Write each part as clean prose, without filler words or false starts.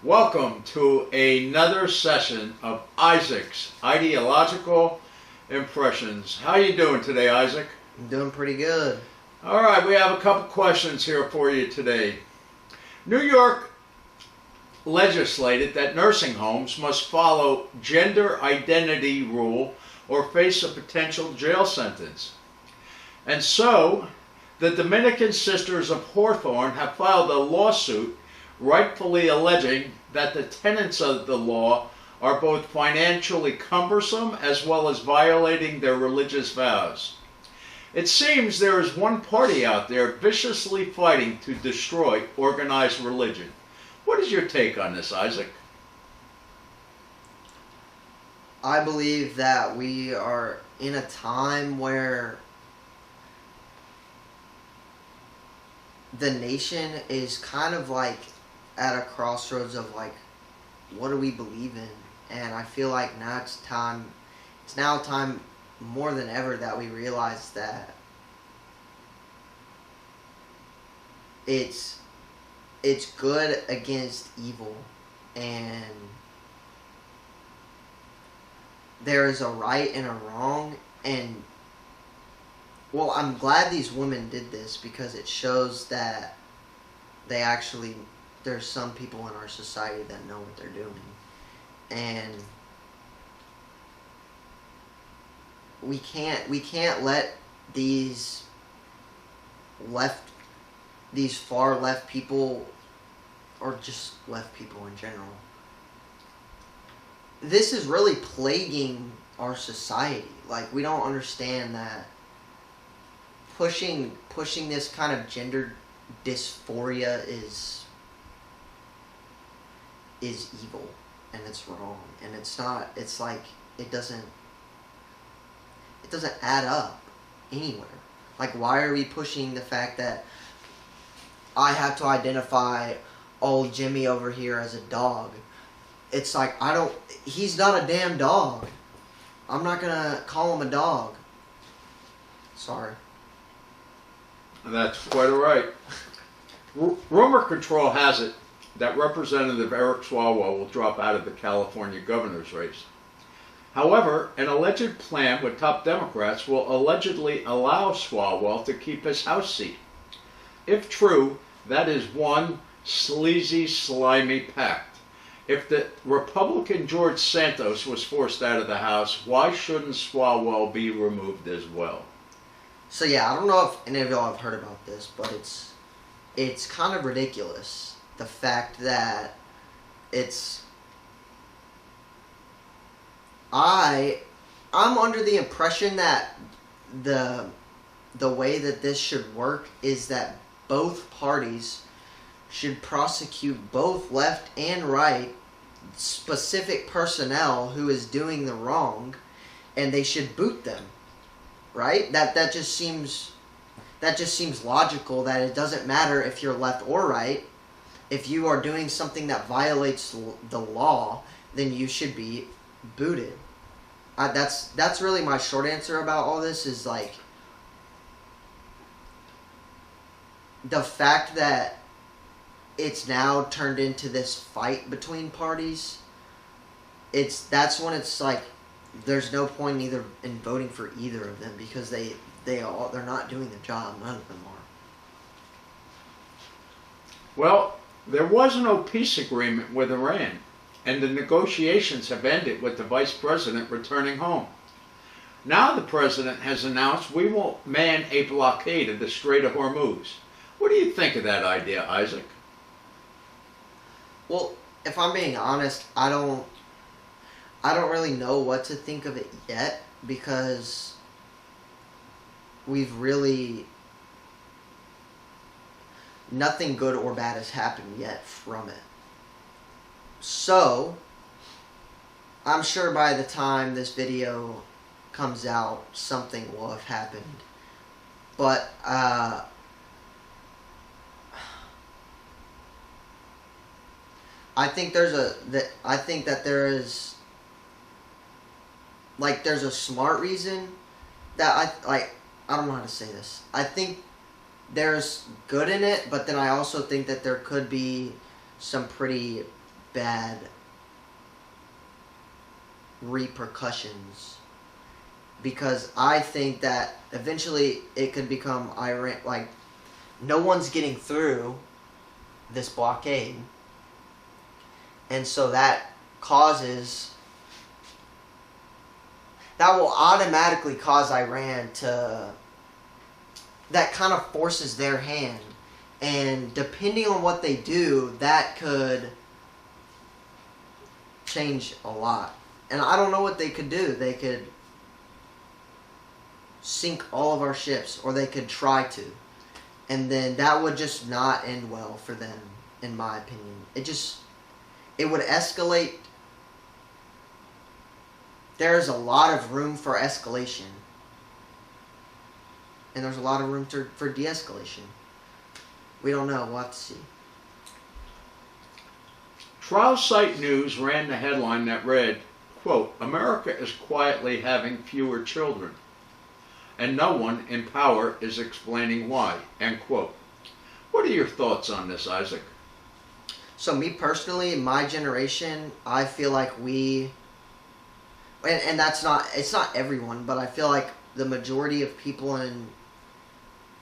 Welcome to another session of Isaac's Ideological Impressions. How you doing today, Isaac? I'm doing pretty good. All right, we have a couple questions here for you today. New York legislated that nursing homes must follow gender identity rule or face a potential jail sentence. And so, the Dominican Sisters of Hawthorne have filed a lawsuit rightfully alleging that the tenets of the law are both financially cumbersome as well as violating their religious vows. It seems there is one party out there viciously fighting to destroy organized religion. What is your take on this, Isaac? I believe that we are in a time where the nation is kind of like at a crossroads of like, what do we believe in? And I feel like now it's now time more than ever that we realize that it's good against evil, and there is a right and a wrong. And well, I'm glad these women did this because it shows that there's some people in our society that know what they're doing. And we can't let these far left people, or just left people in general, this is really plaguing our society. Like, we don't understand that pushing this kind of gender dysphoria is evil, and it's wrong, and it's like it doesn't add up anywhere. Like, why are we pushing the fact that I have to identify old Jimmy over here as a dog? It's like, he's not a damn dog. I'm not gonna call him a dog. Sorry. That's quite all right. Rumor control has it that Representative Eric Swalwell will drop out of the California governor's race. However, an alleged plan with top Democrats will allegedly allow Swalwell to keep his House seat. If true, that is one sleazy, slimy pact. If the Republican George Santos was forced out of the House, why shouldn't Swalwell be removed as well? So yeah, I don't know if any of y'all have heard about this, but it's kind of ridiculous. The fact that I'm under the impression that the way that this should work is that both parties should prosecute both left and right specific personnel who is doing the wrong, and they should boot them. Right? That just seems logical, that it doesn't matter if you're left or right. If you are doing something that violates the law, then you should be booted. That's really my short answer about all this, is like the fact that it's now turned into this fight between parties. That's when it's like there's no point in voting for either of them, because they're not doing the job. None of them are. Well, there was no peace agreement with Iran, and the negotiations have ended with the vice president returning home. Now the president has announced we will man a blockade of the Strait of Hormuz. What do you think of that idea, Isaac? Well, if I'm being honest, I don't really know what to think of it yet, because nothing good or bad has happened yet from it. So, I'm sure by the time this video comes out, something will have happened. But, I think there's a smart reason that I don't know how to say this. I think there's good in it, but then I also think that there could be some pretty bad repercussions, because I think that eventually it could become Iran, like, no one's getting through this blockade, and so that will automatically cause Iran to, that kind of forces their hand, and depending on what they do, that could change a lot. And I don't know what they could do. They could sink all of our ships, or they could try to. And then that would just not end well for them, in my opinion. It would escalate. There's a lot of room for escalation. And there's a lot of room for de-escalation. We don't know. We'll have to see. Trial Site News ran the headline that read, quote, "America is quietly having fewer children, and no one in power is explaining why," end quote. What are your thoughts on this, Isaac? So me personally, my generation, I feel like and it's not everyone, but I feel like the majority of people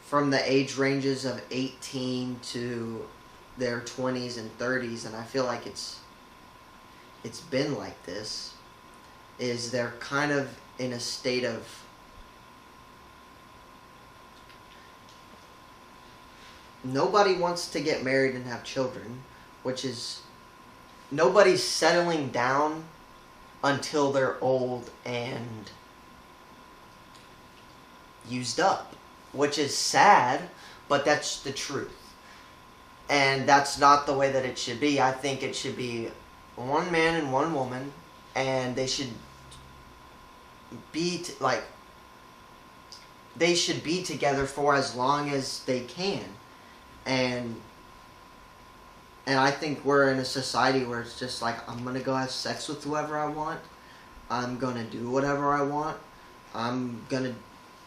from the age ranges of 18 to their 20s and 30s, and I feel like it's been like this, is they're kind of in a state of nobody wants to get married and have children, which is nobody's settling down until they're old and used up, which is sad, but that's the truth. And that's not the way that it should be. I think it should be one man and one woman, and they should be they should be together for as long as they can. And I think we're in a society where it's just like, I'm going to go have sex with whoever I want. I'm going to do whatever I want. I'm going to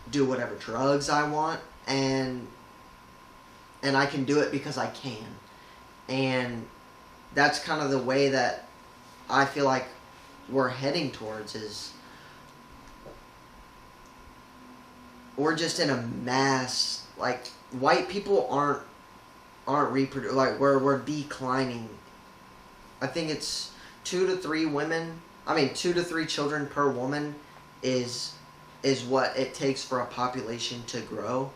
do whatever drugs I want. And I can do it because I can. And that's kind of the way that I feel like we're heading towards, is we're just in a mass, like, white people aren't reproducing, like, we're declining. I think it's 2 to 3 children per woman is what it takes for a population to grow.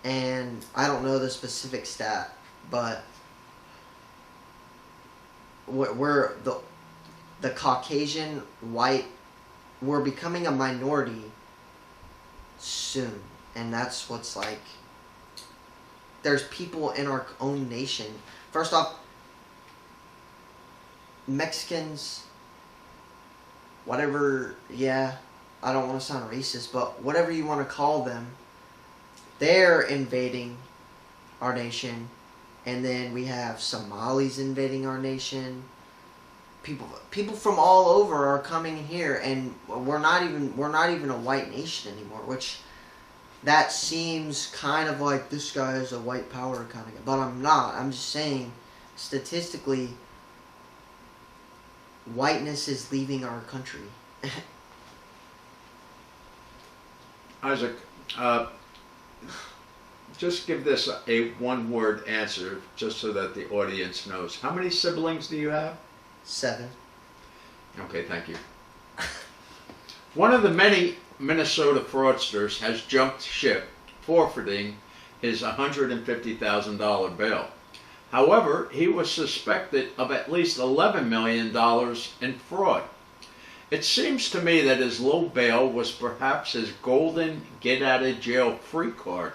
And I don't know the specific stat, but we're the Caucasian white, we're becoming a minority soon. And that's what's like, there's people in our own nation. First off, Mexicans, whatever, yeah, I don't want to sound racist, but whatever you want to call them, they're invading our nation. And then we have Somalis invading our nation. People from all over are coming here, and we're not even a white nation anymore, which that seems kind of like this guy is a white power kind of guy. But I'm not. I'm just saying, statistically, whiteness is leaving our country. Isaac, just give this a one-word answer, just so that the audience knows. How many siblings do you have? 7. Okay, thank you. One of the many Minnesota fraudsters has jumped ship, forfeiting his $150,000 bail. However, he was suspected of at least $11 million in fraud. It seems to me that his low bail was perhaps his golden get-out-of-jail-free card.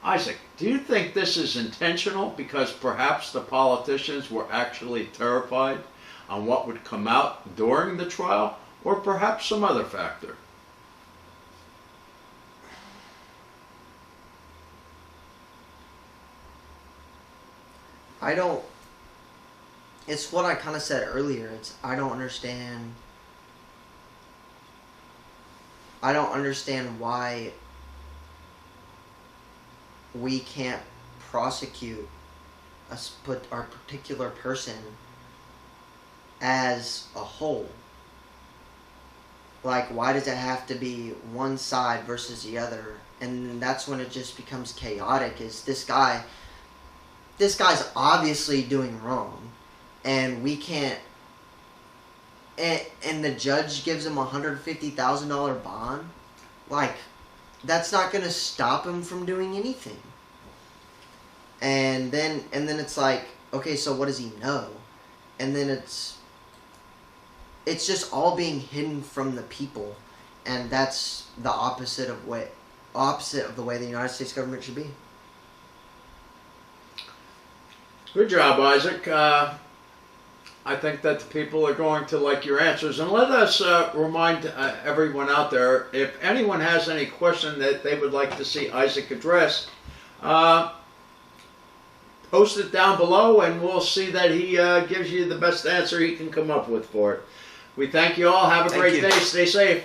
Isaac, do you think this is intentional, because perhaps the politicians were actually terrified on what would come out during the trial, or perhaps some other factor? It's what I kind of said earlier. I don't understand why we can't prosecute our particular person as a whole. Like, why does it have to be one side versus the other? And that's when it just becomes chaotic. Is this guy's obviously doing wrong, and we can't. And the judge gives him $150,000 bond. Like, that's not going to stop him from doing anything. And then it's like, okay, so what does he know? And then it's just all being hidden from the people, and that's the opposite of the way the United States government should be. Good job, Isaac. I think that the people are going to like your answers. And let us remind everyone out there, if anyone has any question that they would like to see Isaac address, post it down below and we'll see that he gives you the best answer he can come up with for it. We thank you all. Have a great day. Stay safe.